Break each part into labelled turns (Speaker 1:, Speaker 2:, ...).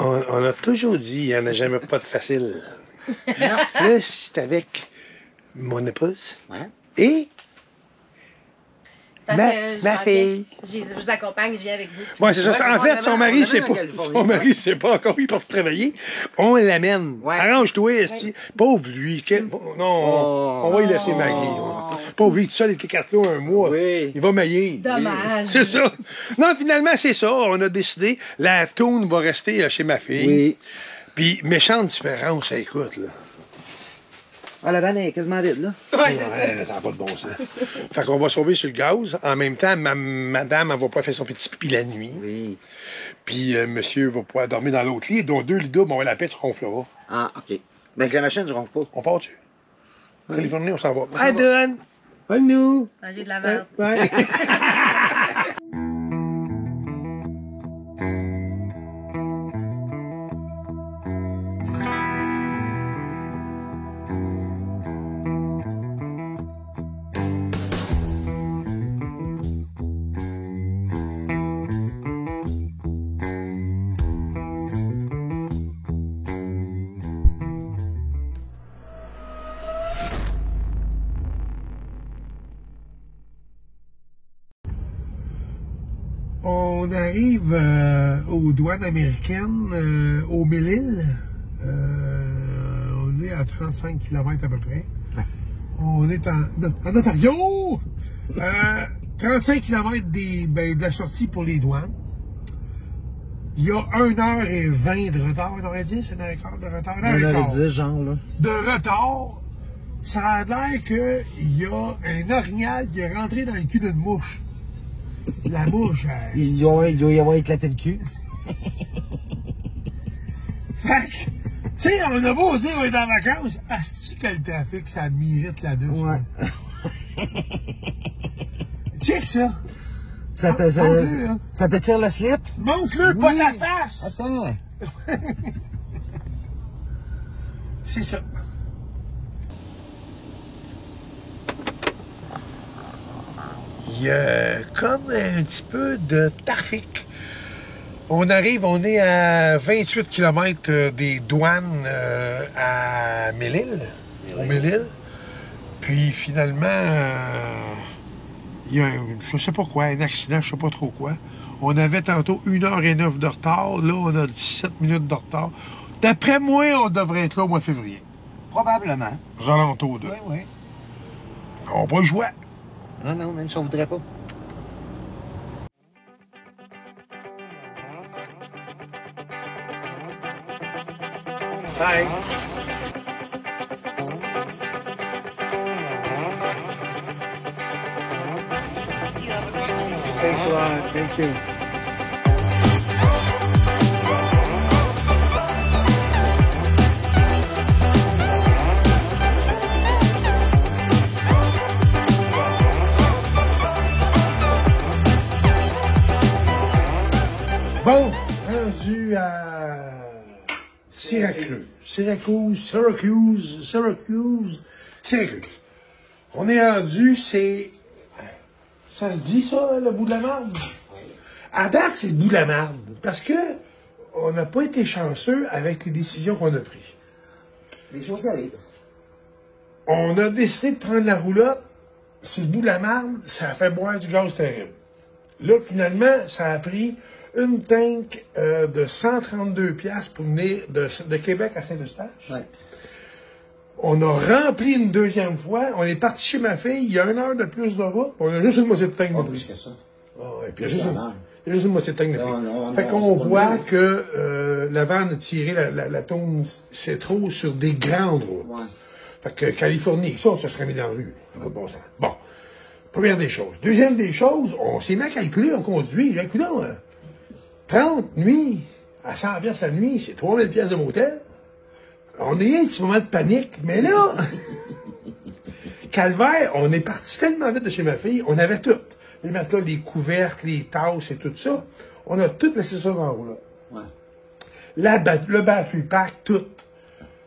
Speaker 1: On a toujours dit, il n'y en a jamais pas de facile. Là, c'est avec mon épouse et ma fille.
Speaker 2: Je vous accompagne, je viens avec vous.
Speaker 1: Ouais, c'est ça. En fait, son mari, c'est pas encore, il part se travailler. On l'amène. Ouais. Arrange-toi, ici. Pauvre lui. Non, on va y laisser Maggie. Pauvre lui, tout seul avec les cartes là un mois. Oui. Il va mailler.
Speaker 2: Dommage.
Speaker 1: C'est ça. Non, finalement, c'est ça. On a décidé. La toune va rester chez ma fille. Oui. Puis, méchante différence, écoute, là.
Speaker 3: Ah, la vanne est quasiment vide, là.
Speaker 1: Ouais, c'est ça n'a pas de bon sens. Fait qu'on va sauver sur le gaz. En même temps, madame, elle va pas faire son petit pipi la nuit. Oui. Puis monsieur va pouvoir dormir dans l'autre lit. Donc 2 lits doubles, on va la paix, tu ronfleras.
Speaker 3: Ah, OK. Mais avec la machine, je ronfle pas.
Speaker 1: On part-tu? En Californie, on s'en va. Hi, Don! Bonne nous!
Speaker 2: Manger de la vanne.
Speaker 1: Ouais. On arrive aux douanes américaines, au Mille-Îles. On est à 35 km à peu près. On est en Ontario! 35 km de la sortie pour les douanes. Il y a 1h20 de retard, on aurait dit, c'est 1h15 de retard.
Speaker 3: 1h10, genre, là.
Speaker 1: De retard. Ça a l'air qu'il y a un orignal qui est rentré dans le cul d'une mouche. La mouche,
Speaker 3: il doit y avoir éclaté le cul.
Speaker 1: Fait que, tu sais, on a beau dire on est en vacances, asti que le trafic, ça mérite la douche. Ouais. Check ça.
Speaker 3: Ça te tire le slip?
Speaker 1: Montre-le, pas la face!
Speaker 3: Attends.
Speaker 1: C'est ça. Il y a comme un petit peu de trafic. On arrive, on est à 28 km des douanes à Mille-Îles, au Mille-Îles. Puis finalement, il y a, je sais pas quoi, un accident, je sais pas trop quoi. On avait tantôt 1h09 de retard, là on a 17 minutes de retard. D'après moi, on devrait être là au mois de février.
Speaker 3: Probablement.
Speaker 1: Aux alentours de.
Speaker 3: Oui, oui.
Speaker 1: On va pas jouer.
Speaker 3: Non, même si on voudrait pas.
Speaker 1: Hi. Thanks a lot. Thank you. Bon, rendu à Syracuse. On est rendu, c'est... Ça se dit ça, le bout de la marde? Oui. À date, c'est le bout de la marde. Parce que on n'a pas été chanceux avec les décisions qu'on a prises.
Speaker 3: Des choses qui arrivent.
Speaker 1: On a décidé de prendre la roulotte. C'est le bout de la marde, ça a fait boire du gaz terrible. Là, finalement, ça a pris une tank de 132 piastres pour venir de Québec à Saint-Eustache. Ouais. On a rempli une deuxième fois. On est parti chez ma fille. Il y a 1 heure de plus de route. On a juste une moitié de tank.
Speaker 3: Pas plus que ça.
Speaker 1: Oh, et puis il y a juste une moitié de tank de fille. Fait qu'on voit que la vanne a tiré la tourne, c'est trop sur des grandes routes. Ouais. Fait que Californie, ça, on se serait mis dans la rue. Ça n'a pas de bon sens. Bon. Première des choses. Deuxième des choses, on s'est mis à calculer, on conduit. Écoute, 30 nuits à 100 piastres la nuit, c'est 3000 piastres de motel. On a eu un petit moment de panique, mais là, calvaire, on est parti tellement vite de chez ma fille, on avait tout. Les matelas, les couvertes, les tasses et tout ça. On a tout laissé ça dans le rouleau. Ouais. Le battery pack, tout.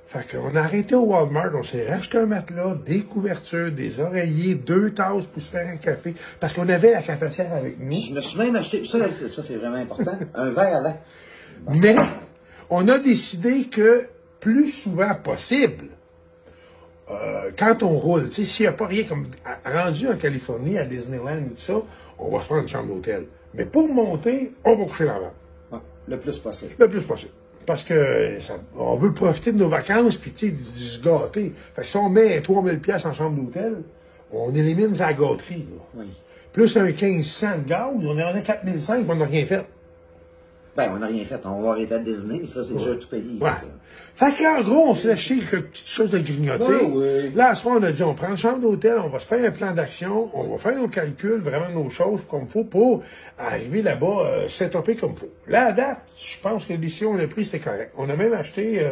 Speaker 1: Fait qu'on a arrêté au Walmart, on s'est racheté un matelas, des couvertures, des oreillers, 2 tasses pour se faire un café, parce qu'on avait la cafetière avec nous.
Speaker 3: Je me suis même acheté, ça c'est vraiment important, un verre à vin.
Speaker 1: Mais, on a décidé que plus souvent possible, quand on roule, tu sais, s'il n'y a pas rien comme rendu en Californie, à Disneyland et tout ça, on va se prendre une chambre d'hôtel. Mais pour monter, on va coucher là-bas.
Speaker 3: Ouais, le plus possible.
Speaker 1: Le plus possible. Parce que on veut profiter de nos vacances, puis tu sais, se gâter. Fait que si on met 3000 pièces en chambre d'hôtel, on élimine sa gâterie. Là.
Speaker 3: Oui.
Speaker 1: Plus un 1500 de gaz, on est en 4005, on n'a rien fait.
Speaker 3: Ben, on n'a rien fait. On va arrêter à Disney, mais ça, c'est déjà tout payé.
Speaker 1: Ouais. Fait qu'en gros, on s'est lâché quelques petites choses de grignoter.
Speaker 3: Oui.
Speaker 1: Là, à ce moment, on a dit, on prend une chambre d'hôtel, on va se faire un plan d'action, on va faire nos calculs, vraiment nos choses comme il faut pour arriver là-bas, s'étoper comme il faut. Là, à date, je pense que la décision qu'on a prise, c'était correct. On a même acheté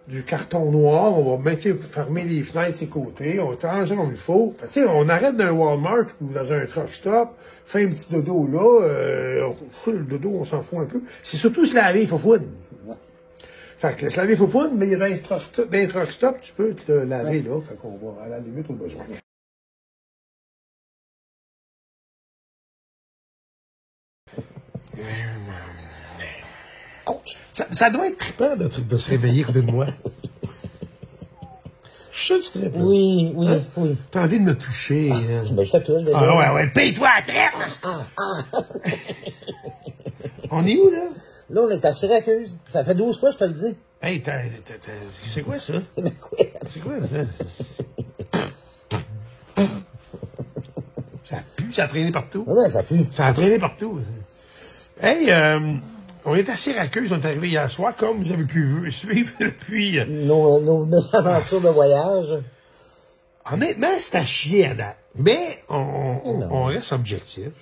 Speaker 1: du carton noir, on va mettre, fermer les fenêtres de ses côtés, on va ranger comme il faut. Fait, tu sais, on arrête dans un Walmart ou dans un truck stop, fait un petit dodo là, le dodo, on s'en fout un peu. C'est surtout se laver, il faut foutre.
Speaker 3: Ouais.
Speaker 1: Fait que se laver, il faut foutre, mais dans un truck stop, tu peux te laver là. Fait qu'on va à la limite au besoin. Ça doit être trippant de se réveiller côté de moi. Je suis sûr que tu trippes.
Speaker 3: Oui.
Speaker 1: T'as envie de me toucher.
Speaker 3: Ben, je te touche déjà.
Speaker 1: Ah ouais, paye-toi à traite! On est où, là?
Speaker 3: Là, on est à Syracuse. Ça fait 12 fois, je te le dis.
Speaker 1: Hey, c'est quoi ça?
Speaker 3: Mais quoi?
Speaker 1: C'est quoi ça? Ça pue, ça a traîné partout.
Speaker 3: Ouais, ça pue.
Speaker 1: Ça a traîné partout. Hey, on est à Syracuse, on est arrivé hier soir, comme vous avez pu suivre depuis...
Speaker 3: Nos aventures de voyage.
Speaker 1: Honnêtement, c'est à chier à date. Mais on reste objectif,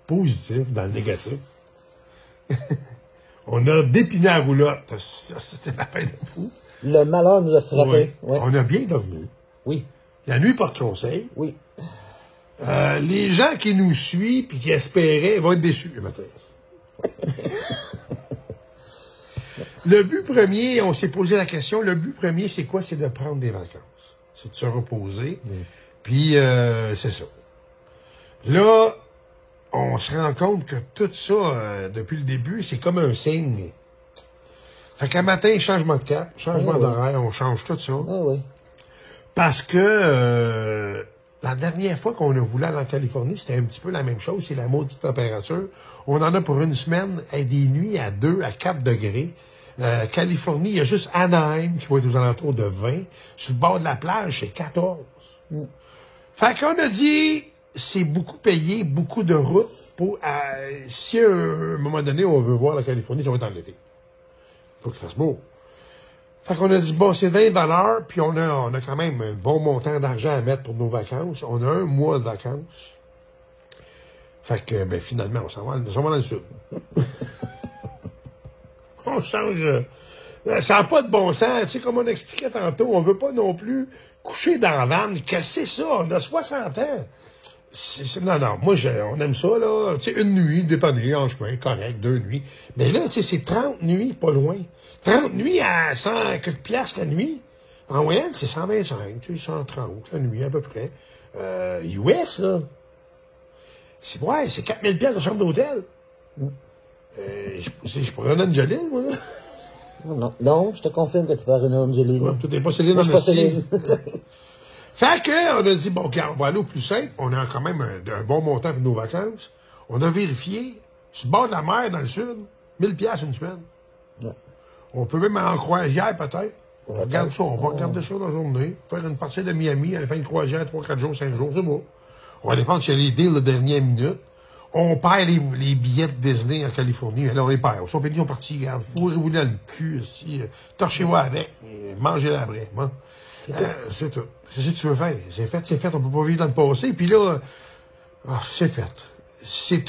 Speaker 1: positif dans le négatif. On a dépiné la roulotte. C'était la fin de fou.
Speaker 3: Le malheur nous a frappé.
Speaker 1: Ouais. On a bien dormi.
Speaker 3: Oui.
Speaker 1: La nuit porte conseil.
Speaker 3: Oui.
Speaker 1: Les gens qui nous suivent et qui espéraient vont être déçus le matin. Le but premier, on s'est posé la question, le but premier, c'est quoi? C'est de prendre des vacances. C'est de se reposer. Puis, c'est ça. Là, on se rend compte que tout ça, depuis le début, c'est comme un signe. Fait qu'un matin, changement de cap, changement d'horaire, on change tout ça.
Speaker 3: Ah oui.
Speaker 1: Parce que la dernière fois qu'on a voulu aller en Californie, c'était un petit peu la même chose, c'est la maudite température. On en a pour une semaine, des nuits à 2 à 4 degrés. Californie, il y a juste Anaheim qui va être aux alentours de 20. Sur le bord de la plage, c'est 14. Fait qu'on a dit, c'est beaucoup payé, beaucoup de routes pour... si à un moment donné, on veut voir la Californie, ça va être en été. Faut qu'il fasse beau. Fait qu'on a dit, bon, c'est 20 $, puis on a quand même un bon montant d'argent à mettre pour nos vacances. On a un mois de vacances. Fait que, ben, finalement, on s'en va dans le sud. On change. Ça n'a pas de bon sens. Tu sais, comme on expliquait tantôt, on veut pas non plus coucher dans la vanne. Qu'est-ce que c'est ça? On a 60 ans. Non, moi, on aime ça, là. Tu sais, une nuit, dépanner, en chemin, correct, 2 nuits. Mais là, tu sais, c'est 30 nuits, pas loin. 30 nuits à 100 quelques piastres la nuit. En moyenne, c'est 125, tu sais, 130 la nuit, à peu près. US, là. C'est 4000 piastres de chambre d'hôtel. Je pourrais en Angeline, moi, là.
Speaker 3: Non, je te confirme que tu parles une Angeline.
Speaker 1: Ouais, tout n'est pas Céline
Speaker 3: Moi, je suis pas Céline.
Speaker 1: Fait que, on a dit, bon, regarde, on va aller au plus simple. On a quand même un bon montant pour nos vacances. On a vérifié, sur le bord de la mer, dans le sud, 1000 piastres une semaine.
Speaker 3: Ouais.
Speaker 1: On peut même aller en croisière, peut-être. On regarde ça, on va regarder ça dans la journée. Faire une partie de Miami, aller faire une croisière, 3, 4 jours, 5 jours, c'est bon. On va dépendre si y a les deals de dernière minute. On perd les billets de Disney en Californie. Là, on les perd. Ils sont pédés, ils sont partis. Regarde, fourrez-vous dans le cul, ici. Torchez-vous avec. Mangez-la après. Bon. C'est tout. C'est ce que tu veux faire. C'est fait. On peut pas vivre dans le passé. Puis là, c'est fait. C'est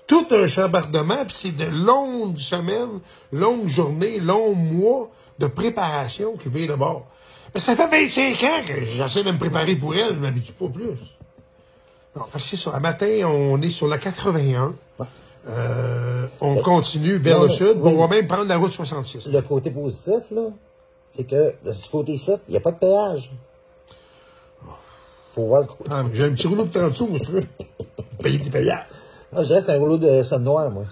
Speaker 1: tout un chambardement, puis c'est de longues semaines, longues journées, longs mois de préparation qui vient de bord. Mais ça fait 25 ans que j'essaie de me préparer pour elle, je m'habitue pas plus. Non, fait que c'est ça. Un matin, on est sur la 81. On continue vers le sud. On va même prendre la route 66.
Speaker 3: Le côté positif, là, c'est que de ce côté-ci, il n'y a pas de péage. Faut voir le côté.
Speaker 1: Ah, mais j'ai un petit rouleau de 30 sous, moi, je veux payer des payages.
Speaker 3: Ah, je reste un rouleau de somme noire, moi.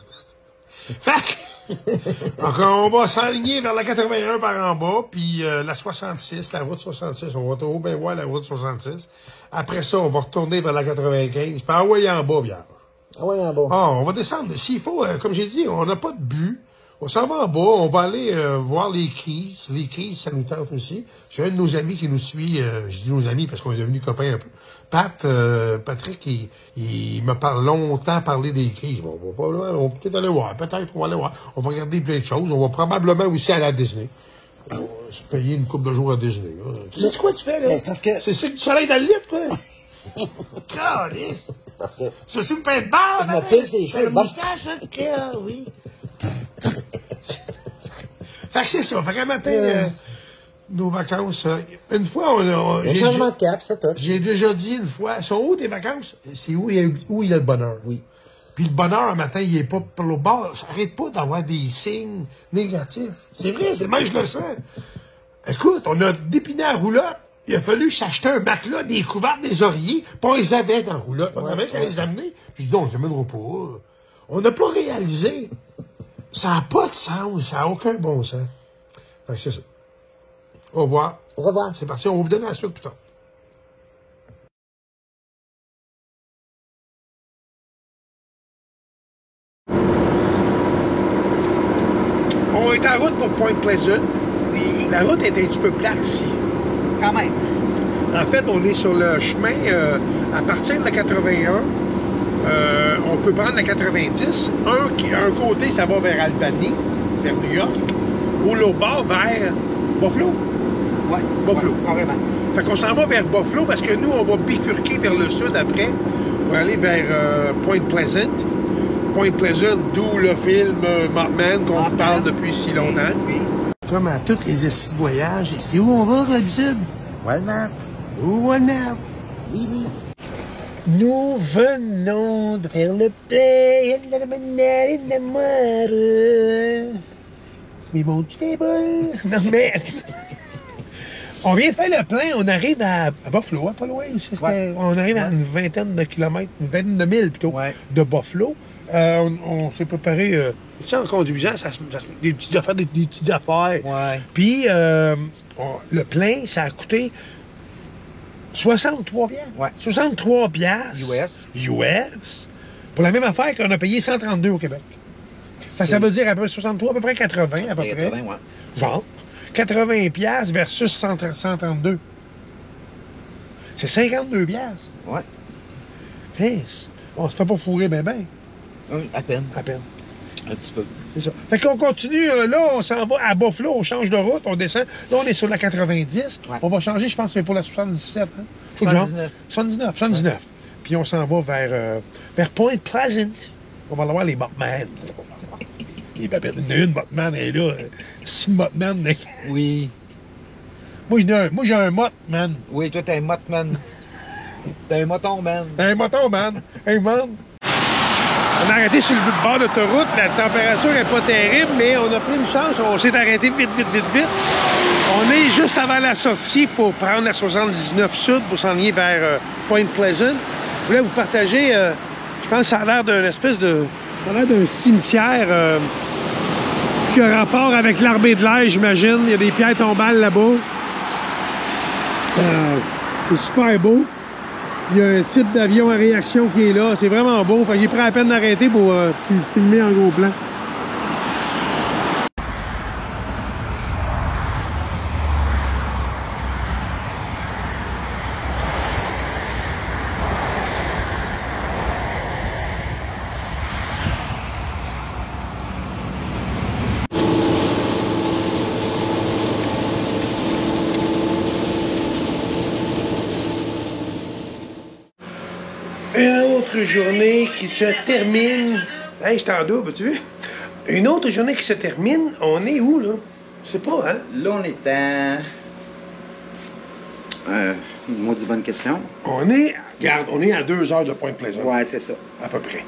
Speaker 1: Fait que, donc, on va s'aligner vers la 81 par en bas, puis la 66, la route 66. On va trop bien voir la route 66. Après ça, on va retourner vers la 95. Puis envoyer en bas, Pierre.
Speaker 3: Ah ouais, en bas.
Speaker 1: Ah, on va descendre. S'il faut, comme j'ai dit, on n'a pas de but. On s'en va en bas, on va aller voir les Keys. Les Keys, ça nous tente aussi. J'ai un de nos amis qui nous suit, je dis nos amis parce qu'on est devenus copains un peu. Patrick, il m'a longtemps parlé des Keys. Bon, on va peut-être aller voir, peut-être on va aller voir. On va regarder plein de choses. On va probablement aussi aller à Disney. On va se payer une couple de jours à Disney. Tu sais quoi tu fais, là?
Speaker 3: Parce que...
Speaker 1: C'est du soleil dans le lit, quoi? Caliste!
Speaker 3: Parce que...
Speaker 1: C'est aussi une paire de barre,
Speaker 3: Je me pile ses cheveux.
Speaker 1: une moustache, hein? Ah, oui. Fait que c'est ça. Fait qu'à matin, nos vacances, une fois,
Speaker 3: Un changement de cap, c'est tout.
Speaker 1: j'ai déjà dit une fois, sont où tes vacances? C'est où il y a le bonheur.
Speaker 3: Oui.
Speaker 1: Puis le bonheur, un matin, il est pas pour le bord. Ça arrête pas d'avoir des signes négatifs. C'est vrai, c'est même, je le sens. Écoute, on a dépiné la roulotte. Il a fallu s'acheter un matelas, des couverts, des oreillers, puis on les avait dans la roulotte. On avait qu'à les amener. Puis je dis, non, on les amènera pas. On n'a pas réalisé. Ça n'a pas de sens. Ça n'a aucun bon sens. Fait que c'est ça. Au revoir.
Speaker 3: Au revoir.
Speaker 1: C'est parti. On va vous donner la suite plus tard. On est en route pour Point Pleasant.
Speaker 3: Oui.
Speaker 1: La route est un petit peu plate ici.
Speaker 3: Quand même.
Speaker 1: En fait, on est sur le chemin à partir de la 81. On peut prendre la 90. Un côté, ça va vers Albany, vers New York, ou l'autre bord vers Buffalo.
Speaker 3: Ouais.
Speaker 1: Buffalo.
Speaker 3: Ouais, carrément.
Speaker 1: Fait qu'on s'en va vers Buffalo parce que nous, on va bifurquer vers le sud après pour aller vers Point Pleasant. Point Pleasant, d'où le film Mothman qu'on vous parle depuis si longtemps.
Speaker 3: Oui.
Speaker 1: Comme à tous les essais de voyage, et c'est où on va, Robson?
Speaker 3: Walmart.
Speaker 1: Walmart.
Speaker 3: Oui, oui.
Speaker 1: Nous venons de faire le play de la manière de mort. Mais mon table. Non, mais. On vient de faire le plein, on arrive à Buffalo, hein, pas loin.
Speaker 3: Ouais.
Speaker 1: On arrive à une vingtaine de kilomètres, une vingtaine de milles plutôt, de Buffalo. On s'est préparé, tu sais, en conduisant, des petites affaires, des petites affaires.
Speaker 3: Ouais.
Speaker 1: Puis, le plein, ça a coûté 63 piastres.
Speaker 3: Ouais.
Speaker 1: 63 piastres.
Speaker 3: US.
Speaker 1: US. Pour la même affaire qu'on a payé 132 au Québec. Ça veut dire à peu près 63, à peu près 80, à peu près.
Speaker 3: 80, ouais.
Speaker 1: Genre. 80 piastres versus 132. C'est 52 piastres.
Speaker 3: Ouais.
Speaker 1: Yes. On se fait pas fourrer ben ben.
Speaker 3: Oui, à peine.
Speaker 1: À peine.
Speaker 3: Un petit peu.
Speaker 1: C'est ça. Fait qu'on continue, là, on s'en va à Buffalo, on change de route, on descend. Là, on est sur la 90.
Speaker 3: Ouais.
Speaker 1: On va changer, je pense, c'est pour la 77. Hein?
Speaker 3: 79.
Speaker 1: 79. Ouais. Puis on s'en va vers Point Pleasant. On va aller voir les Mothman. Les babettes. Une Mothman, elle est là. 6 Mothman.
Speaker 3: Oui.
Speaker 1: Moi, j'ai un Mothman.
Speaker 3: Oui, toi, t'es un Mothman. T'es un moton, man.
Speaker 1: Un moton, man. Hey, man. On a arrêté sur le bord d'autoroute. La température n'est pas terrible, mais on a pris une chance. On s'est arrêté vite. On est juste avant la sortie pour prendre la 79 Sud pour s'en aller vers Point Pleasant. Je voulais vous partager, je pense que ça a l'air d'un espèce de... Ça a l'air d'un cimetière qui a rapport avec l'armée de l'air, j'imagine. Il y a des pierres tombales là-bas. C'est super beau. Il y a un type d'avion à réaction qui est là. C'est vraiment beau. Fait qu'il prend la peine d'arrêter pour filmer en gros plan. Une autre journée qui se termine. Hey, je t'en double, tu vois? Une autre journée qui se termine. On est où, là? Je sais pas, hein?
Speaker 3: Là, on est à... maudite bonne question.
Speaker 1: Regarde, on est à 2 heures de Point Pleasant.
Speaker 3: Ouais, c'est ça.
Speaker 1: À peu près.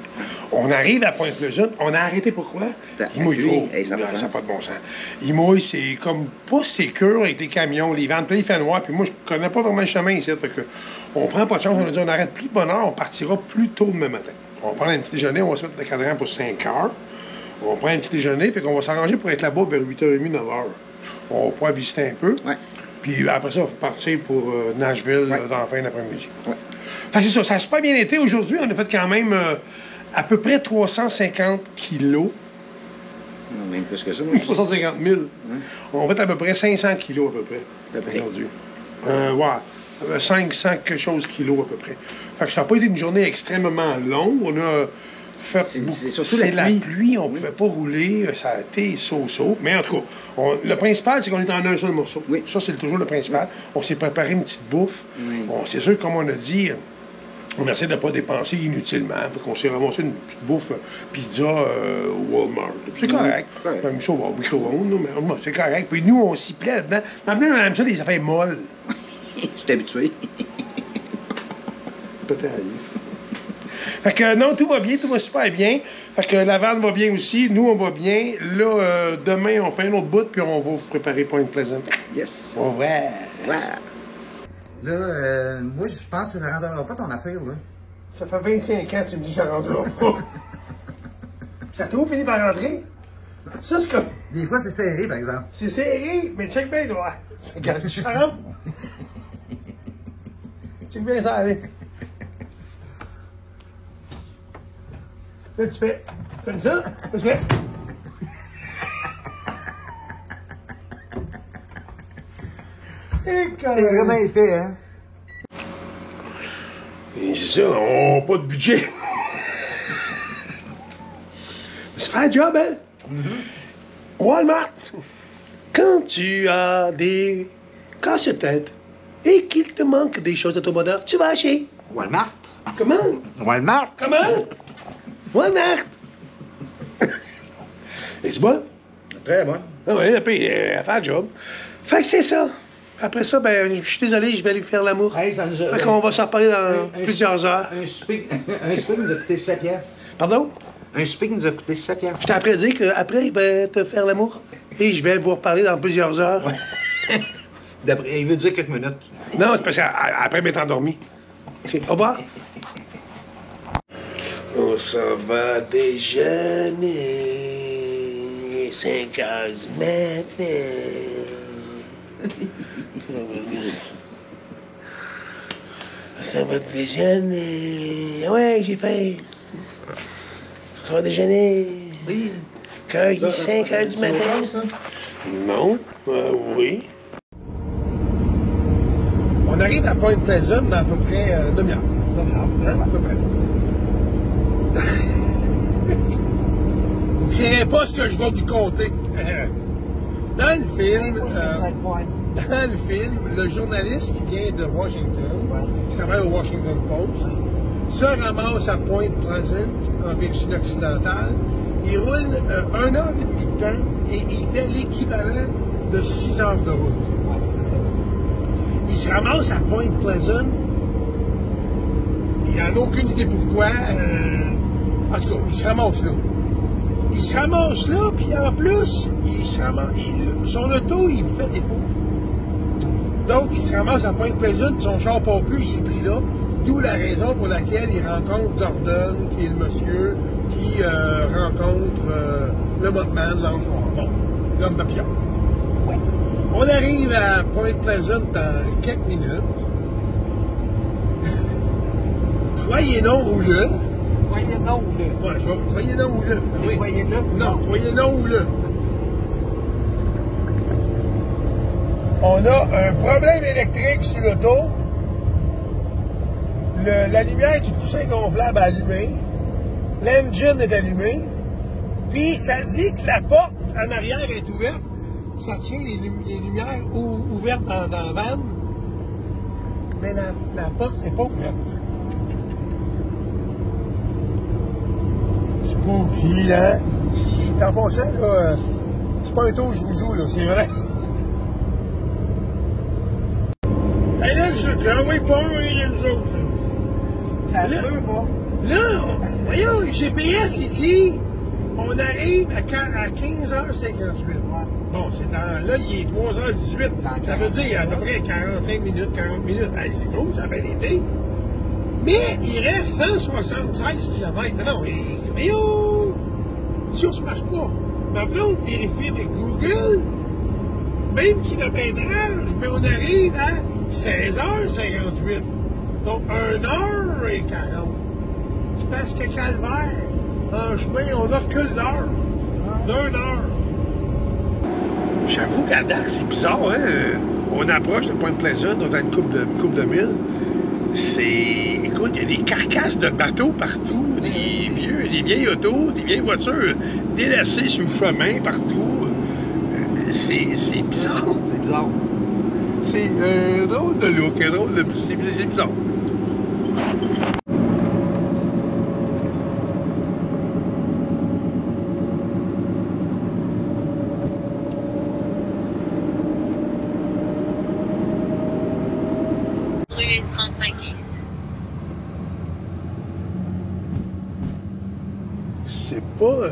Speaker 1: On arrive à Point Pleasant. On a arrêté pourquoi? Il mouille trop.
Speaker 3: Hey, ça n'a
Speaker 1: pas de bon sens. Il mouille, c'est comme pas sécure avec les camions, les ventes. Puis il fait noir. Puis moi, je connais pas vraiment le chemin ici. Fait que on prend pas de chance. On a dit on arrête plus de bonne heure. On partira plus tôt demain matin. On va prendre un petit déjeuner. On va se mettre le cadran pour 5 heures. On prend un petit déjeuner, fait qu'on va s'arranger pour être là-bas vers 8h30, 9h. On va pouvoir visiter un peu.
Speaker 3: Ouais.
Speaker 1: Puis après ça, on va partir pour Nashville dans la fin d'après-midi.
Speaker 3: Ouais.
Speaker 1: Fait que c'est ça, ça a super bien été. Aujourd'hui, on a fait quand même à peu près 350 kilos.
Speaker 3: Non, même plus que ça. Moi,
Speaker 1: 350 000. On fait à peu près 500 kilos à peu près aujourd'hui. Ouais. 500 quelque chose kilos à peu près. Fait que ça n'a pas été une journée extrêmement longue. On a fait
Speaker 3: c'est surtout
Speaker 1: c'est
Speaker 3: la
Speaker 1: la
Speaker 3: pluie.
Speaker 1: pluie, on ne pouvait pas rouler, ça a été so-so. Mais en tout cas, le principal, c'est qu'on est en un seul morceau.
Speaker 3: Oui.
Speaker 1: Ça, c'est toujours le principal. On s'est préparé une petite bouffe.
Speaker 3: Oui.
Speaker 1: C'est sûr, comme on a dit, on essaie de ne pas dépenser inutilement. Fait qu'on s'est ramassé une petite bouffe pizza au Walmart. C'est correct.
Speaker 3: Ouais.
Speaker 1: On a mis ça au micro-ondes, mais c'est correct. Puis nous, on s'y plaît là-dedans. Maintenant, on aime ça, les affaires molles.
Speaker 3: Je suis habitué.
Speaker 1: Peut-être. Fait que non, tout va bien, tout va super bien. Fait que la vanne va bien aussi, nous on va bien. Là, demain, on fait un autre bout, puis on va vous préparer Point Pleasant.
Speaker 3: Yes.
Speaker 1: Ouais.
Speaker 3: Ouais. Là, moi, je pense que ça ne rendra pas ton affaire, là.
Speaker 1: Ça fait 25 ans que tu me dis que ça rentrera pas. Ça a toujours fini par rentrer? Ça, c'est comme...
Speaker 3: Des fois, c'est serré, par exemple.
Speaker 1: C'est serré, mais check bien, toi. Ça garde ça rentre. Check bien ça, allez. Là, tu fais comme ça. Là, tu fais...
Speaker 3: C'est vraiment épais, hein?
Speaker 1: Et c'est ça, on n'a pas de budget. Ça fait un job, hein? Walmart, quand tu as des casse-têtes et qu'il te manque des choses à ton bonheur, tu vas acheter.
Speaker 3: Walmart.
Speaker 1: Comment?
Speaker 3: Walmart.
Speaker 1: Comment? Walmart. Et c'est bon?
Speaker 3: Très bon.
Speaker 1: Ah oui, elle fait le job. Fait que c'est ça. Après ça, ben, je suis désolé, je vais aller faire l'amour.
Speaker 3: Hey, ça nous a...
Speaker 1: Fait qu'on va s'en reparler dans plusieurs heures.
Speaker 3: Un souper nous a coûté 7 piastres.
Speaker 1: Pardon?
Speaker 3: Un souper nous a coûté 7 piastres.
Speaker 1: Je t'ai après dit qu'après, il va te faire l'amour. Et je vais vous reparler dans plusieurs heures.
Speaker 3: Ouais. Il veut dire quelques minutes.
Speaker 1: Non, c'est parce qu'après m'être endormi. OK, au revoir. On s'en va déjeuner. 5 heures du matin. On s'en va déjeuner. Ouais, j'ai fait. On s'en va déjeuner.
Speaker 3: Oui.
Speaker 1: Quand il est 5 heures du matin. Non, oui. On arrive à Point Pleasant dans à peu près demi-heure. Hein, à peu près. Vous ne verrez pas ce que je vais vous conter. Dans le film, le journaliste qui vient de Washington, qui travaille au Washington Post, se ramasse à Point Pleasant, en Virginie occidentale. Il roule 1 heure et demie de temps et il fait l'équivalent de 6 heures de route.
Speaker 3: Ouais, c'est ça.
Speaker 1: Il se ramasse à Point Pleasant. Il n'en a aucune idée pourquoi. En tout cas, il se ramasse là. Il se ramasse là, puis en plus, son auto, il fait défaut. Donc, il se ramasse à Point Pleasant, son char pas plus, il est pris là. D'où la raison pour laquelle il rencontre Gordon, qui est le monsieur qui rencontre le Mothman, l'ange noir. Bon, l'homme papillon.
Speaker 3: Ouais.
Speaker 1: On arrive à Point Pleasant dans quelques minutes. Croyez non ou le.
Speaker 3: Croyez non ou le.
Speaker 1: Ouais, je vais croyez non ou le.
Speaker 3: C'est croyez le ou
Speaker 1: non? Croyez non ou le. On a un problème électrique sur l'auto. La lumière du coussin gonflable est allumée. L'engine est allumé. Puis ça dit que la porte en arrière est ouverte. Ça tient les lumières ouvertes dans la vanne. Mais la porte n'est pas ouverte. Spooky, hein? En passant, là, c'est pas un tour que je vous joue, là, c'est vrai. Hey, là, je n'envoie pas un, nous autres.
Speaker 3: Ça se peut pas.
Speaker 1: Là, voyons, le GPS, il dit, on arrive à 15h58.
Speaker 3: Ouais.
Speaker 1: Bon, là, il est 3h18. Ça veut dire à peu près 45 minutes, 40 minutes. Hey, c'est cool, ça a bien été. Mais il reste 176 km. Non, mais oh! prédiction, ça marche pas. Ma blonde vérifie avec Google, même qu'il a bien d'âge, mais on arrive à 16h58. Donc, 1h40. C'est parce que calvaire, en chemin, on recule l'heure. D'une heure. J'avoue qu'à date, c'est bizarre, hein? On approche de Point-Pleasant, on a une coupe de mille. Écoute, il y a des carcasses de bateaux partout, des vieilles autos, des vieilles voitures délaissées sur le chemin partout. C'est bizarre.
Speaker 3: C'est bizarre.
Speaker 1: C'est drôle de look, c'est bizarre.
Speaker 4: Rue S35 East.
Speaker 1: C'est pas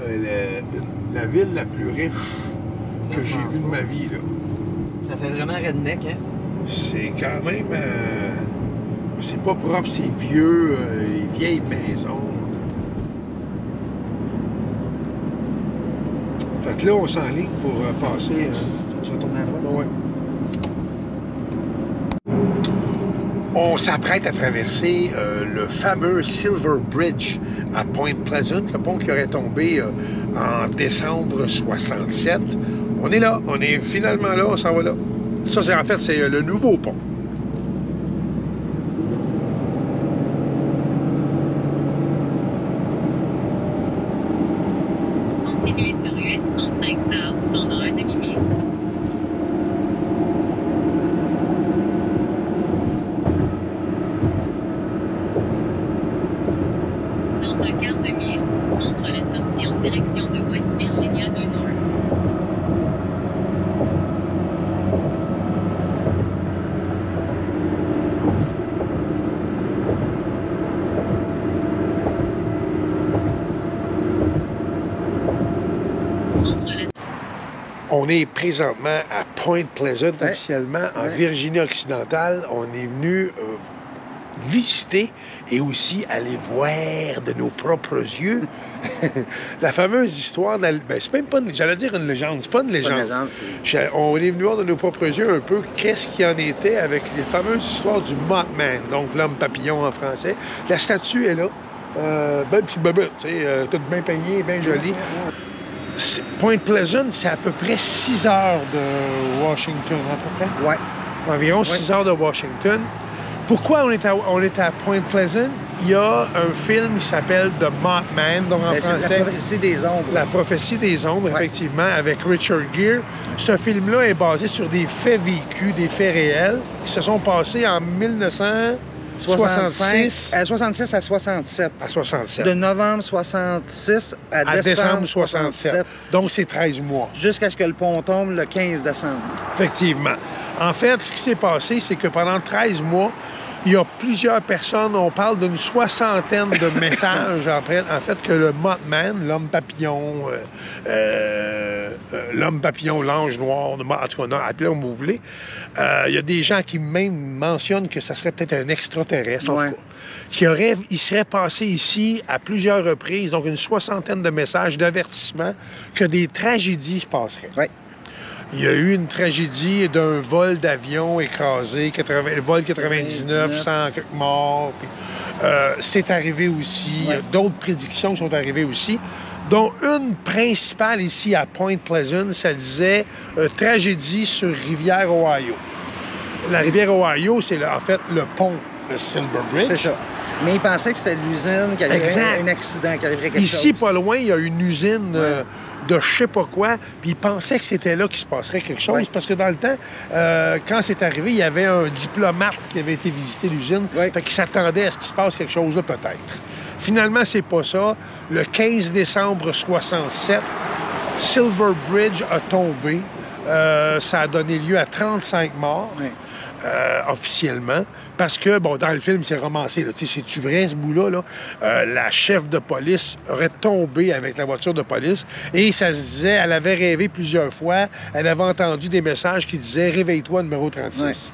Speaker 1: la ville la plus riche que j'ai vue de ma vie, là.
Speaker 3: Ça fait vraiment redneck, hein?
Speaker 1: C'est quand même... c'est pas propre, c'est vieux, les vieilles maisons. Fait que là, on s'enligne pour passer...
Speaker 3: Tu vas tourner à droite?
Speaker 1: ouais. On s'apprête à traverser le fameux Silver Bridge à Point Pleasant, le pont qui aurait tombé en décembre 67. On est là, on est finalement là, on s'en va là. Ça, c'est en fait, c'est le nouveau pont.
Speaker 4: Continuez sur US 35 South pendant un demi-mille. Dans un quart de mille, prendre la sortie en direction de West Virginia de North.
Speaker 1: On est présentement à Point Pleasant, officiellement en Virginie occidentale. On est venu visiter et aussi aller voir de nos propres yeux la fameuse histoire ben, c'est même pas, j'allais dire une légende, c'est pas une légende. On est venu voir de nos propres yeux un peu qu'est-ce qu'il en était avec les fameuses histoires du Mothman, donc l'homme papillon en français. La statue est là, belle petite bobette, tu sais, toute bien peignée, bien jolie. Point Pleasant, c'est à peu près 6 heures de Washington, à peu près?
Speaker 3: Ouais.
Speaker 1: Environ 6 heures de Washington. Pourquoi on est à Point Pleasant? Il y a un film qui s'appelle The Mothman, donc en français...
Speaker 3: La prophétie des ombres.
Speaker 1: La prophétie des ombres, effectivement, avec Richard Gere. Ce film-là est basé sur des faits vécus, des faits réels, qui se sont passés en 1966
Speaker 3: à 66 à 67.
Speaker 1: À 67.
Speaker 3: De novembre 66 à décembre 67.
Speaker 1: Donc, c'est 13 mois.
Speaker 3: Jusqu'à ce que le pont tombe le 15 décembre.
Speaker 1: Effectivement. En fait, ce qui s'est passé, c'est que pendant 13 mois, il y a plusieurs personnes, on parle d'une soixantaine de messages, en fait, que le Mothman, l'homme papillon, l'ange noir, en tout cas, appelez comme vous voulez, il y a des gens qui même mentionnent que ça serait peut-être un extraterrestre, en tout cas, il serait passé ici à plusieurs reprises, donc une soixantaine de messages, d'avertissements, que des tragédies se passeraient.
Speaker 3: Ouais.
Speaker 1: Il y a eu une tragédie d'un vol d'avion écrasé, vol 99, 100 quelques morts. C'est arrivé aussi. Il y a d'autres prédictions qui sont arrivées aussi, dont une principale ici à Point Pleasant, ça disait tragédie sur rivière Ohio. La rivière Ohio, c'est en fait le pont, le Silver Bridge.
Speaker 3: C'est ça. Mais il pensait que c'était l'usine, qu'il y avait un accident, qu'il arriverait quelque chose.
Speaker 1: Ici, pas loin, il y a une usine de je sais pas quoi, puis il pensait que c'était là qu'il se passerait quelque chose, parce que dans le temps, quand c'est arrivé, il y avait un diplomate qui avait été visiter l'usine, fait qu'il s'attendait à ce qu'il se passe quelque chose là, peut-être. Finalement, c'est pas ça. Le 15 décembre 67, Silver Bridge a tombé. Ça a donné lieu à 35 morts. Officiellement, parce que, bon, dans le film, c'est romancé. C'est-tu vrai, ce bout-là? Là? La chef de police aurait tombé avec la voiture de police et ça se disait, elle avait rêvé plusieurs fois, elle avait entendu des messages qui disaient « Réveille-toi, numéro 36 ».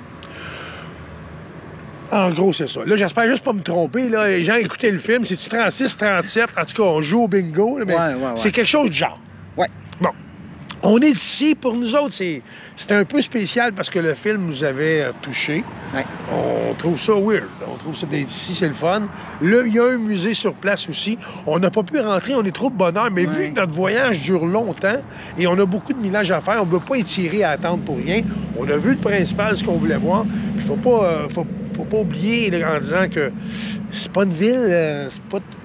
Speaker 1: En gros, c'est ça. Là, j'espère juste pas me tromper. Là, les gens écoutaient le film. C'est-tu 36, 37? En tout cas, on joue au bingo. Là, mais c'est quelque chose de genre.
Speaker 3: Ouais.
Speaker 1: Bon. On est ici. Pour nous autres, c'est un peu spécial parce que le film nous avait touchés.
Speaker 3: Ouais.
Speaker 1: On trouve ça weird. On trouve ça d'être ici, c'est le fun. Là, il y a un musée sur place aussi. On n'a pas pu rentrer, on est trop de bonheur. Mais vu que notre voyage dure longtemps et on a beaucoup de millage à faire, on ne peut pas étirer à attendre pour rien. On a vu le principal, ce qu'on voulait voir. Il ne faut pas oublier là, en disant que c'est pas une ville,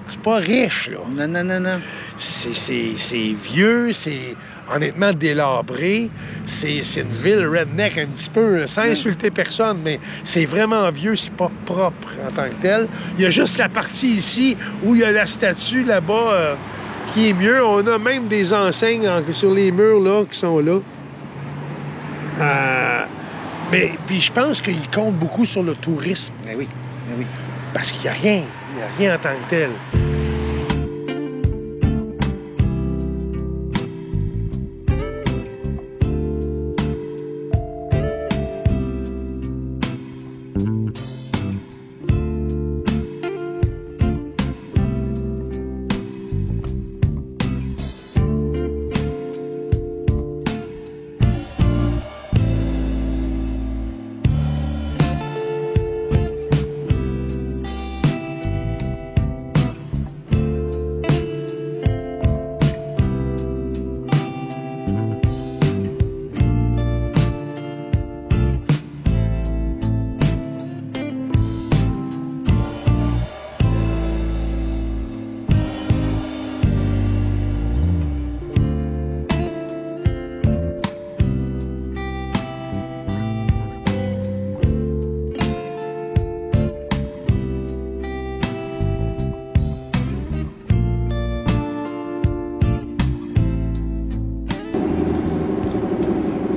Speaker 1: c'est pas riche. Là.
Speaker 3: Non.
Speaker 1: C'est vieux, c'est honnêtement délabré. C'est une ville redneck un petit peu, sans insulter personne, mais c'est vraiment vieux, c'est pas propre en tant que tel. Il y a juste la partie ici où il y a la statue là-bas qui est mieux. On a même des enseignes sur les murs là qui sont là. Mais puis je pense qu'il compte beaucoup sur le tourisme.
Speaker 3: Ben oui.
Speaker 1: Parce qu'il n'y a rien. Il n'y a rien en tant que tel.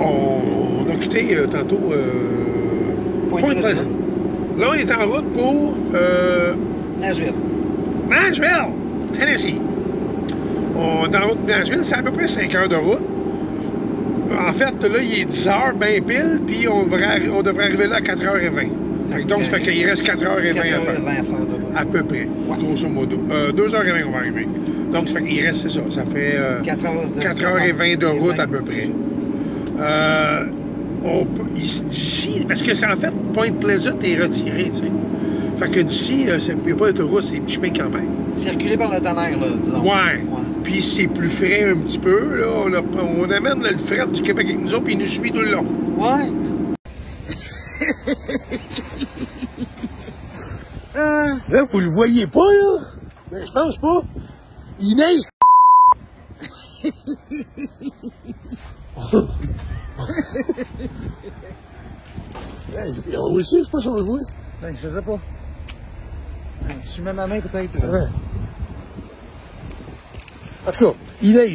Speaker 1: On a quitté tantôt Point Pleasant. Là, on est en route pour
Speaker 3: Nashville,
Speaker 1: Tennessee. On est en route pour Nashville, c'est à peu près 5 heures de route. En fait, là, il est 10 heures, bien pile, puis on devrait arriver là à 4h20. Donc, ça fait qu'il reste 4h20 à faire. À peu près, grosso modo. 2h20, on va arriver. Donc, ça fait qu'il reste, c'est ça. Ça fait 4h20 de route à peu près. D'ici, parce que c'est en fait, Point Pleasant est retiré, tu sais. Fait que d'ici, il n'y a pas d'autoroute, c'est des chemins de campagne.
Speaker 3: Circuler par le tonnerre, là, disons.
Speaker 1: Ouais. Puis c'est plus frais un petit peu, là. On amène le fret du Québec avec nous autres, puis il nous suit tout le long.
Speaker 3: Ouais.
Speaker 1: Là, vous le voyez pas, là? Ben, je pense pas. Il neige. On aussi, je sais pas si on le voit.
Speaker 3: Ben, je sais pas. Ben, si je mets ma main, peut-être.
Speaker 1: Ouais. En tout cas, il neige.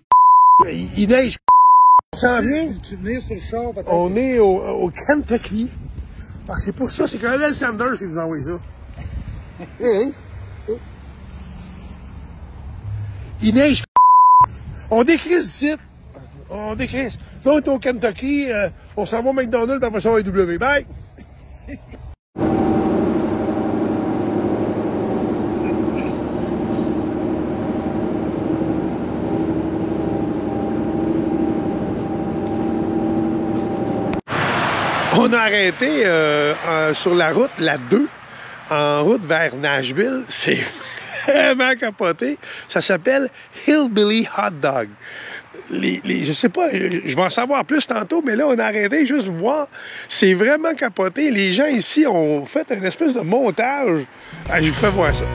Speaker 1: Il neige. On s'en vient.
Speaker 3: Tu venir sur le char, peut-être?
Speaker 1: On est au Kentucky. Ah, c'est pour ça, c'est Colonel Sanders qui nous a envoyé ça. Il neige. On décrise ici. On décrise. Là, on est au Kentucky. On s'en va au McDonald's, puis après ça, on va à W. Bye! On a arrêté sur la route, la 2, en route vers Nashville. C'est vraiment capoté. Ça s'appelle Hillbilly Hot Dog. Je sais pas, je vais en savoir plus tantôt, mais là, on a arrêté juste voir. C'est vraiment capoté. Les gens ici ont fait une espèce de montage. Ah, je vous fais voir ça.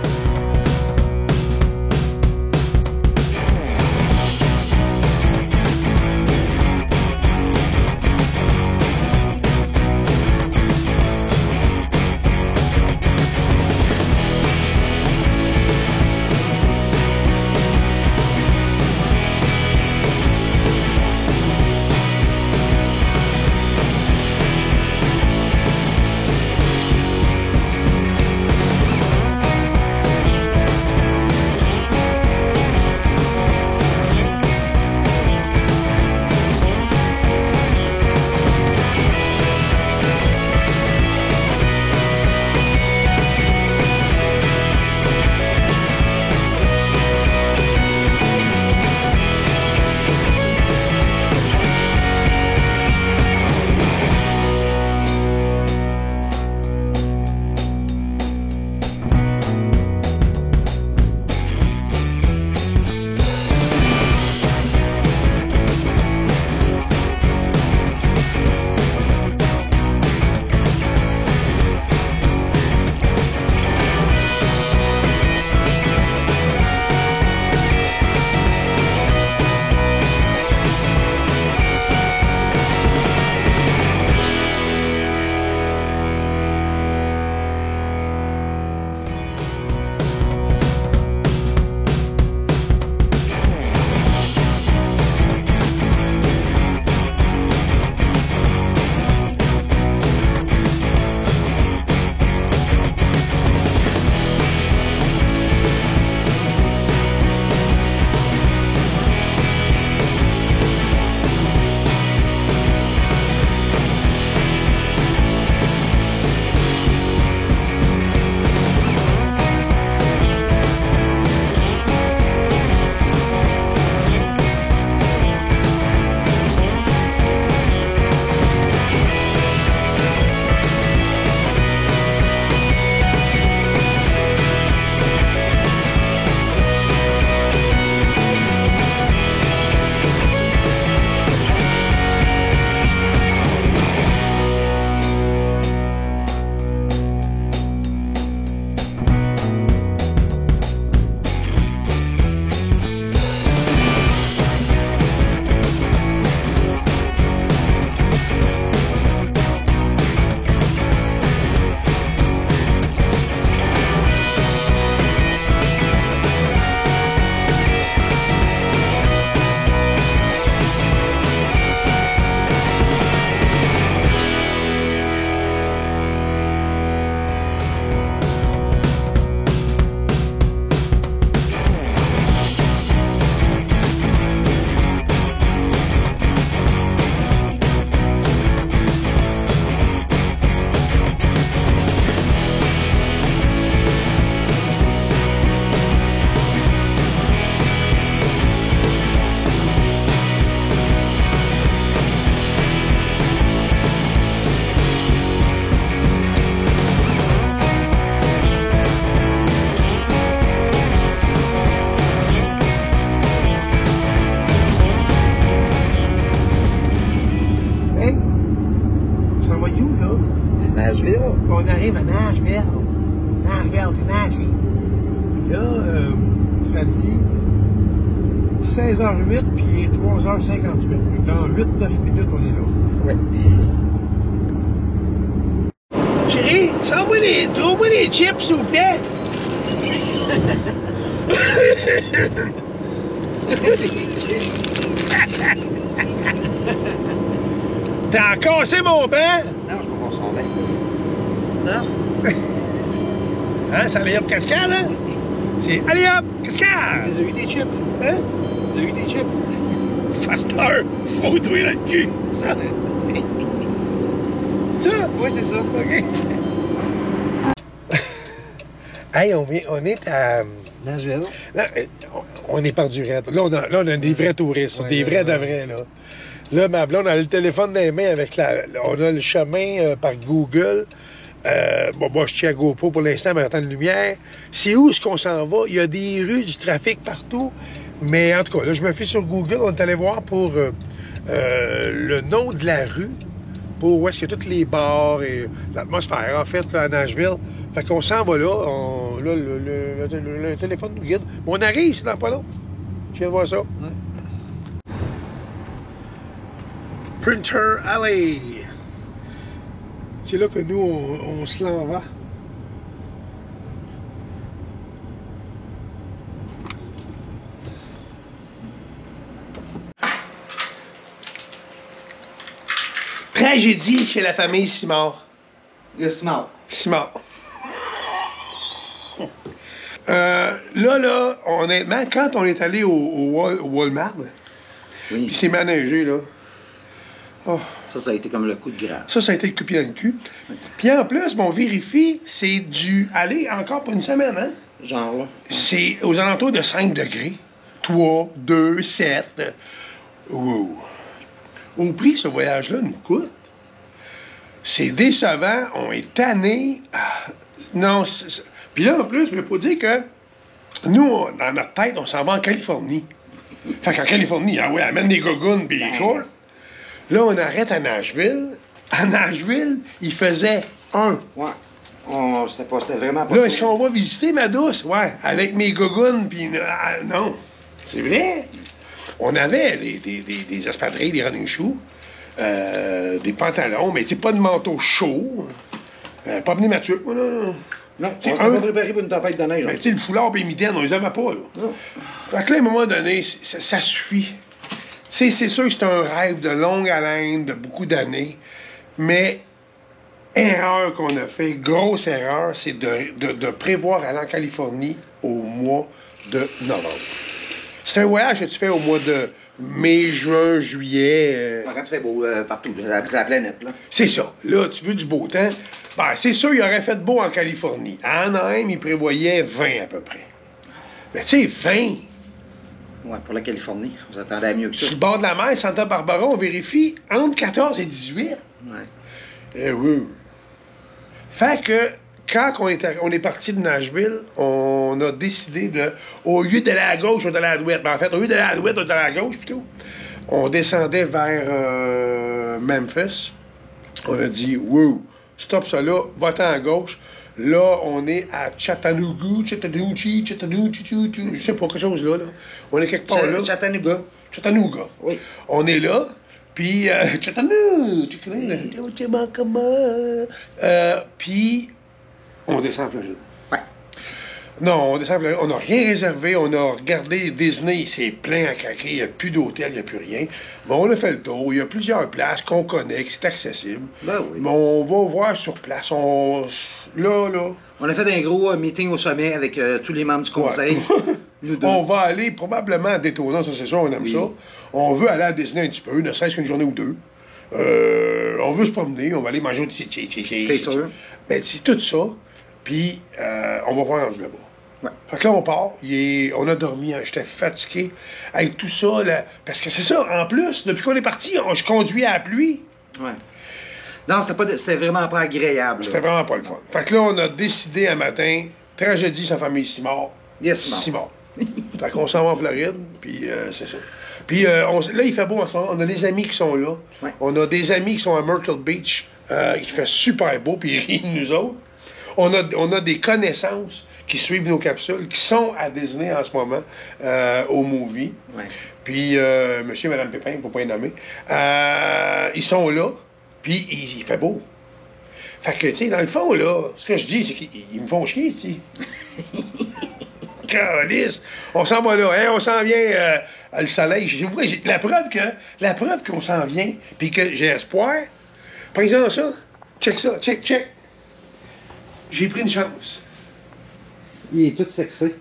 Speaker 1: on arrive à Nashville, Tennessee. Puis là, ça dit 16h08 puis 3h58. Dans 8-9 minutes, on est là.
Speaker 3: Ouais.
Speaker 1: Chérie, trouve-moi des chips, s'il vous plaît. T'as cassé mon banc?
Speaker 3: Non, je peux pas s'en aller. Non?
Speaker 1: Hein, c'est allez hop cascade, hein? C'est allez hop cascade!
Speaker 3: T'as eu des chips?
Speaker 1: Hein?
Speaker 3: T'as eu des chips?
Speaker 1: Faster, faut douer dans le cul. Ça? Ça?
Speaker 3: Oui, c'est ça.
Speaker 1: OK. Hey, on est à...
Speaker 3: Nashville.
Speaker 1: Là, on est perdu raide. Là, on a des vrais touristes, des vrais de vrais, là. Là, ma blonde a le téléphone dans les mains avec on a le chemin par Google. Moi, je tiens à GoPro pour l'instant, mais j'attends de lumière. C'est où est-ce qu'on s'en va? Il y a des rues, du trafic partout. Mais en tout cas, là, je me fie sur Google. On est allé voir pour le nom de la rue, pour où est-ce qu'il y a tous les bars et l'atmosphère, en fait, là, à Nashville. Fait qu'on s'en va là. Là, le téléphone nous guide. Mais on arrive, c'est dans pas long. Je viens de voir ça.
Speaker 3: Ouais.
Speaker 1: Printer Alley. C'est là que nous, on se l'en va. Tragédie chez la famille Simard.
Speaker 3: Le smart.
Speaker 1: Simard. Là, honnêtement, quand on est allé au Walmart,
Speaker 3: Oui.
Speaker 1: puis c'est manégé, là. Oh.
Speaker 3: Ça a été comme le coup de grâce.
Speaker 1: Ça a été le coup de pied dans le cul. Puis en plus, on vérifie, c'est dû aller encore pour une semaine, hein?
Speaker 3: Genre, là.
Speaker 1: C'est aux alentours de 5 degrés. 3, 2, 7. Wow. Au prix que ce voyage-là nous coûte, c'est décevant, on est tanné. Non, puis là, en plus, je peux pas dire que nous, dans notre tête, on s'en va en Californie. Fait qu'en Californie, ah ouais, amène des gogoons pis des shorts. Là, on arrête à Nashville. À Nashville, il faisait 1.
Speaker 3: Ouais. C'était vraiment pas...
Speaker 1: Là, est-ce qu'on va visiter ma douce? Ouais, avec mes gogoons, puis non. C'est vrai. On avait des espadrilles, des running shoes, des pantalons, mais pas de manteau chaud. Pas pneumatique, non.
Speaker 3: Non, on
Speaker 1: C'est
Speaker 3: s'était pas préparé pour une tempête de neige.
Speaker 1: Ben, tu sais, le foulard et les mitaines, on les avait pas, là.
Speaker 3: Non.
Speaker 1: Fait que là, à un moment donné, ça suffit. Tu sais, c'est sûr que c'est un rêve de longue haleine, de beaucoup d'années, mais erreur qu'on a fait, grosse erreur, c'est de prévoir aller en Californie au mois de novembre. C'est un voyage que tu fais au mois de mai, juin, juillet.
Speaker 3: Quand tu fais beau partout, la planète, là.
Speaker 1: C'est ça. Là, tu veux du beau temps. Ben, c'est sûr, il aurait fait beau en Californie. À Anaheim, il prévoyait 20 à peu près. Mais tu sais, 20...
Speaker 3: Ouais, pour la Californie, on s'attendait à mieux que ça.
Speaker 1: Sur le bord de la mer, Santa Barbara, on vérifie entre 14 et 18.
Speaker 3: Ouais.
Speaker 1: Eh oui. Fait que, quand on est parti de Nashville, on a décidé de, au lieu d'aller à gauche, on est allé à droite. Ben, en fait, au lieu d'aller à droite, on est allé à gauche plutôt. On descendait vers Memphis. On a dit, wow, stop ça là, va-t'en à gauche. Là, on est à Chattanooga, je sais pas, quelque chose là. On est quelque part là.
Speaker 3: Chattanooga.
Speaker 1: Chattanooga.
Speaker 3: Oui.
Speaker 1: On est là, puis Chattanooga, tu connais, puis on descend en Floride.
Speaker 3: Ouais.
Speaker 1: Non, on descend en Floride. On n'a rien réservé, on a regardé Disney, c'est plein à craquer, il n'y a plus d'hôtel, il n'y a plus rien. Bon, on a fait le tour, il y a plusieurs places qu'on connaît, que c'est accessible.
Speaker 3: Ben oui.
Speaker 1: Mais on va voir sur place. Là.
Speaker 3: On a fait un gros meeting au sommet avec tous les membres du conseil.
Speaker 1: Ouais.
Speaker 3: Nous deux.
Speaker 1: On va aller probablement à Daytona, ça c'est sûr, on aime
Speaker 3: Oui.
Speaker 1: ça. On veut aller à Disney un petit peu, ne serait-ce qu'une journée ou deux. On veut se promener, on va aller manger
Speaker 3: C'est sûr.
Speaker 1: Ben, c'est tout ça. Puis, on va voir rendu là-bas.
Speaker 3: Ouais.
Speaker 1: Fait que là, on part. On a dormi, hein, j'étais fatigué. Avec tout ça, là, parce que c'est ça, en plus, depuis qu'on est parti, je conduis à la pluie.
Speaker 3: Ouais. Non, c'était vraiment pas agréable.
Speaker 1: C'était vraiment pas le fun. Fait que là, on a décidé un matin, tragédie, sa famille Simard.
Speaker 3: Yes, Simard.
Speaker 1: Simard. Fait qu'on s'en va en Floride, puis c'est ça. Puis là, il fait beau en ce moment. On a des amis qui sont là.
Speaker 3: Ouais.
Speaker 1: On a des amis qui sont à Myrtle Beach, qui fait super beau, puis il rit de nous autres. On a des connaissances qui suivent nos capsules, qui sont à Disney en ce moment, au Movie.
Speaker 3: Ouais.
Speaker 1: Puis, monsieur et madame Pépin, pour pas les nommer, ils sont là, puis il fait beau. Fait que, tu sais, dans le fond, là, ce que je dis, c'est qu'ils me font chier, tu sais. Calice! On s'en va là, hein, on s'en vient le soleil. La preuve qu'on s'en vient, puis que j'ai espoir, par exemple, ça, check. J'ai pris une chance.
Speaker 3: Il est tout sexy.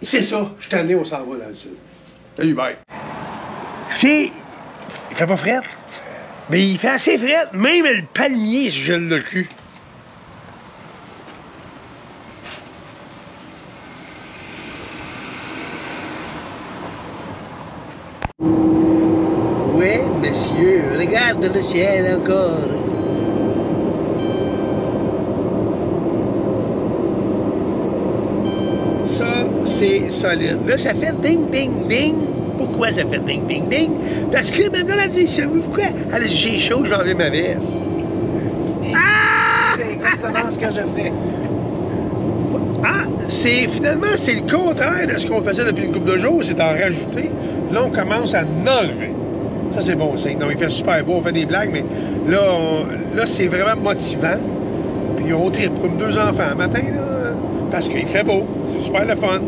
Speaker 1: C'est ça, je t'en ai, on s'en va là-dessus. Salut, bye. Tu sais, il fait pas fret, mais il fait assez fret, même le palmier, je le cul.
Speaker 5: Oui, monsieur, regarde le ciel encore.
Speaker 1: Ça, c'est solide. Là, ça fait ding, ding, ding. Pourquoi ça fait ding, ding, ding? Parce que maintenant, elle a dit, savez-vous pourquoi? Elle a dit, j'ai chaud, je vais enlever ma veste. Ah!
Speaker 3: C'est exactement ce que je fais.
Speaker 1: Ah, finalement, c'est le contraire de ce qu'on faisait depuis une couple de jours, c'est d'en rajouter. Là, on commence à en enlever. Ça, c'est bon signe. Non, il fait super beau, on fait des blagues, mais là c'est vraiment motivant. Puis on tripe comme deux enfants le matin, là, parce qu'il fait beau. C'est super le fun.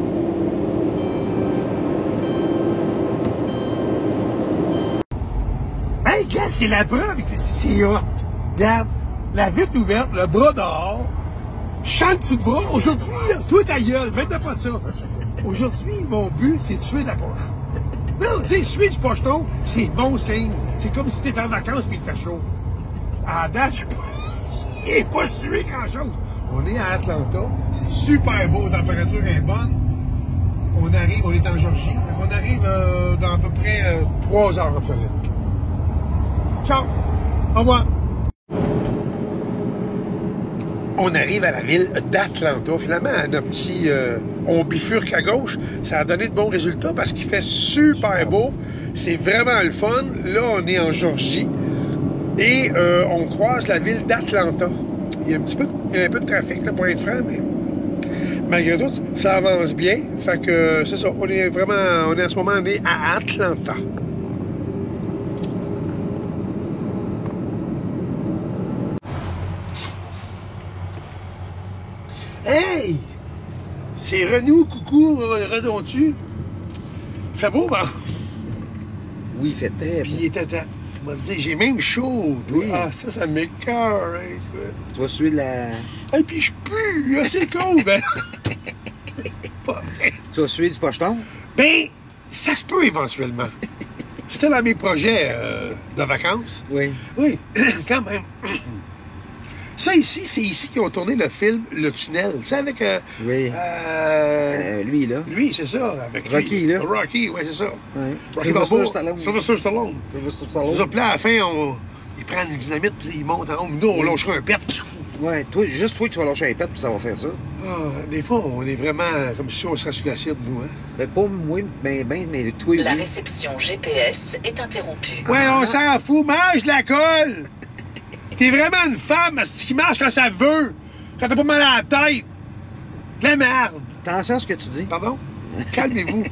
Speaker 1: Hey, gars, c'est la preuve que c'est hot. Regarde, la vitre ouverte, le bras dehors. Chante sous le bras. Aujourd'hui, là, toi ta gueule, mets pas ça. Aujourd'hui, mon but, c'est de tuer de la poche. Non, tu sais, tuer du pocheton, c'est bon signe. C'est comme si t'étais en vacances et il te fait chaud. À la date, il n'est pas sué grand-chose. On est à Atlanta, c'est super beau, la température est bonne. On est en Georgie. On arrive dans à peu près 3 heures en Floride. Ciao! Au revoir! On arrive à la ville d'Atlanta. Finalement, notre petit... on bifurque à gauche. Ça a donné de bons résultats parce qu'il fait super beau. C'est vraiment le fun. Là, on est en Georgie. Et on croise la ville d'Atlanta. Il y a un peu de trafic, là, pour être franc, mais malgré tout, ça avance bien. Fait que c'est ça. On est en ce moment, on est à Atlanta. Hey! C'est Renou, coucou, redons-tu? Il fait beau, ben?
Speaker 3: Oui, il fait très
Speaker 1: Puis
Speaker 3: beau.
Speaker 1: il était temps. Il m'a dit, j'ai même chaud. Toi.
Speaker 3: Oui.
Speaker 1: Ah, ça m'écoeure, hein, écoute.
Speaker 3: Tu vas suivre la...
Speaker 1: Et puis je pue, là, c'est cool, ben. Pas vrai.
Speaker 3: Tu vas suivre du pocheton?
Speaker 1: Ben, ça se peut éventuellement. C'était dans mes projets de vacances.
Speaker 3: Oui.
Speaker 1: Oui, quand même. Ça ici, c'est ici qu'ils ont tourné le film Le Tunnel. Tu sais, avec...
Speaker 3: Oui. Lui, là.
Speaker 1: lui, c'est ça. Avec
Speaker 3: Rocky, là.
Speaker 1: Rocky, oui, c'est ça.
Speaker 3: Oui.
Speaker 1: Rocky Balboa.
Speaker 3: Stallone.
Speaker 1: Sylvester Stallone.
Speaker 3: Sylvester
Speaker 1: C'est
Speaker 3: Stallone.
Speaker 1: ça, puis là, à la fin, il prend une dynamite, puis il monte en haut. Nous, on lâchera un pet.
Speaker 3: Ouais, juste toi, tu vas lâcher un pet, puis ça va faire ça.
Speaker 1: Ah, des fois, on est vraiment comme si on serait sur l'acide, nous, hein.
Speaker 3: Mais pas moi, mais toi,
Speaker 6: La
Speaker 3: oui.
Speaker 6: réception GPS est interrompue.
Speaker 1: Ouais, on s'en fout, mange de la colle! T'es vraiment une femme, qui marche quand ça veut, quand t'as pas mal à la tête. La merde!
Speaker 3: Attention à ce que tu dis.
Speaker 1: Pardon? Calmez-vous.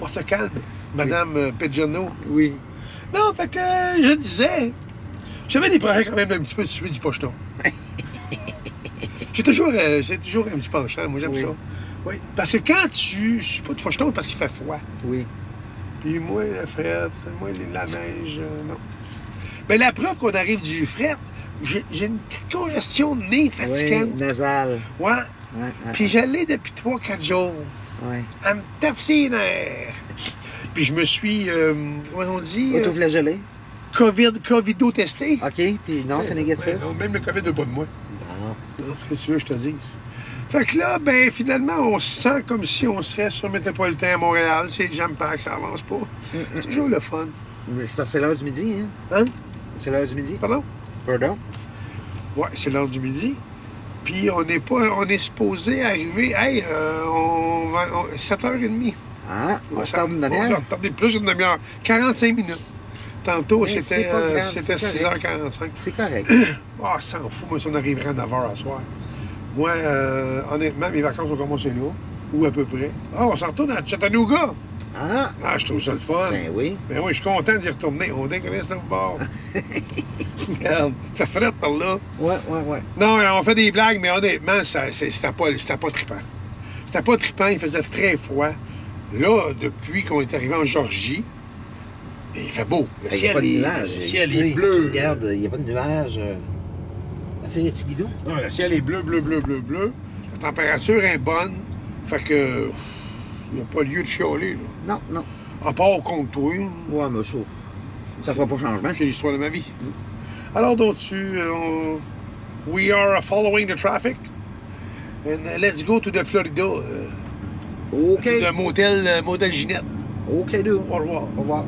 Speaker 1: On se calme, Madame Peggiano.
Speaker 3: Oui.
Speaker 1: Non, fait que je disais, j'avais des projets quand même d'un petit peu de suer du pocheton. J'ai toujours un petit penchant, moi j'aime
Speaker 3: Oui.
Speaker 1: ça. Oui, parce que quand tu suis pas du pocheton, parce qu'il fait froid.
Speaker 3: Oui.
Speaker 1: Puis moi, la frette, moi, la neige, non. Mais la preuve qu'on arrive du fret, j'ai une petite congestion de nez fatigante.
Speaker 3: Oui, nasal.
Speaker 1: Ouais.
Speaker 3: Ouais,
Speaker 1: Puis je l'ai depuis 3-4 jours.
Speaker 3: ouais.
Speaker 1: Elle me tape ses nerfs. Puis je me suis, comment on dit,
Speaker 3: Autoflagellé.
Speaker 1: Covido-testé.
Speaker 3: OK, puis non, c'est négatif.
Speaker 1: Ouais, non, même le COVID n'a pas de moi.
Speaker 3: Bon.
Speaker 1: Non, qu'est-ce que tu veux que je te dise? Fait que là, ben, finalement, on se sent comme si on serait sur Métropolitain à Montréal. C'est le jam pack, ça avance pas. C'est toujours le fun.
Speaker 3: C'est parce que c'est l'heure du midi, hein?
Speaker 1: Hein?
Speaker 3: C'est l'heure du midi?
Speaker 1: Pardon?
Speaker 3: Pardon?
Speaker 1: Ouais, c'est l'heure du midi. Puis on est supposé arriver, 7h30.
Speaker 3: Ah, on se
Speaker 1: On
Speaker 3: tarde une
Speaker 1: a
Speaker 3: demi-heure?
Speaker 1: retardé plus d'une demi-heure. 45 minutes. Tantôt,
Speaker 3: Mais
Speaker 1: c'était
Speaker 3: c'est pas grave,
Speaker 1: 6h45.
Speaker 3: C'est correct.
Speaker 1: Ah, s'en fout, moi, si on arriverait à 9h à soir. Moi, honnêtement, mes vacances ont commencé là, ou à peu près. Ah, on s'en retourne à Chattanooga.
Speaker 3: Ah,
Speaker 1: Ah, je trouve ça le fun.
Speaker 3: ben oui.
Speaker 1: Ben oui, je suis content d'y retourner. On décolle sur le bord. Regarde, ça frette par là.
Speaker 3: Ouais.
Speaker 1: Non, on fait des blagues, mais honnêtement, c'était pas trippant. C'était pas trippant, il faisait très froid. Là, depuis qu'on est arrivé en Georgie, il fait beau.
Speaker 3: Il n'y a pas de nuages.
Speaker 1: Le ciel
Speaker 3: Tu sais,
Speaker 1: est bleu.
Speaker 3: Regarde, il n'y a pas de nuages. La Ferretti-Guido?
Speaker 1: Non, le ciel est bleu. La température est bonne. Fait que il n'y a pas lieu de chialer. Là.
Speaker 3: Non.
Speaker 1: À part contre toi.
Speaker 3: Ouais, mais ça fera pas changement.
Speaker 1: C'est l'histoire de ma vie. Alors, donc, we are following the traffic. And let's go to the Florida.
Speaker 3: OK.
Speaker 1: To the motel Ginette.
Speaker 3: OK, dude.
Speaker 1: Au revoir.
Speaker 3: Au revoir.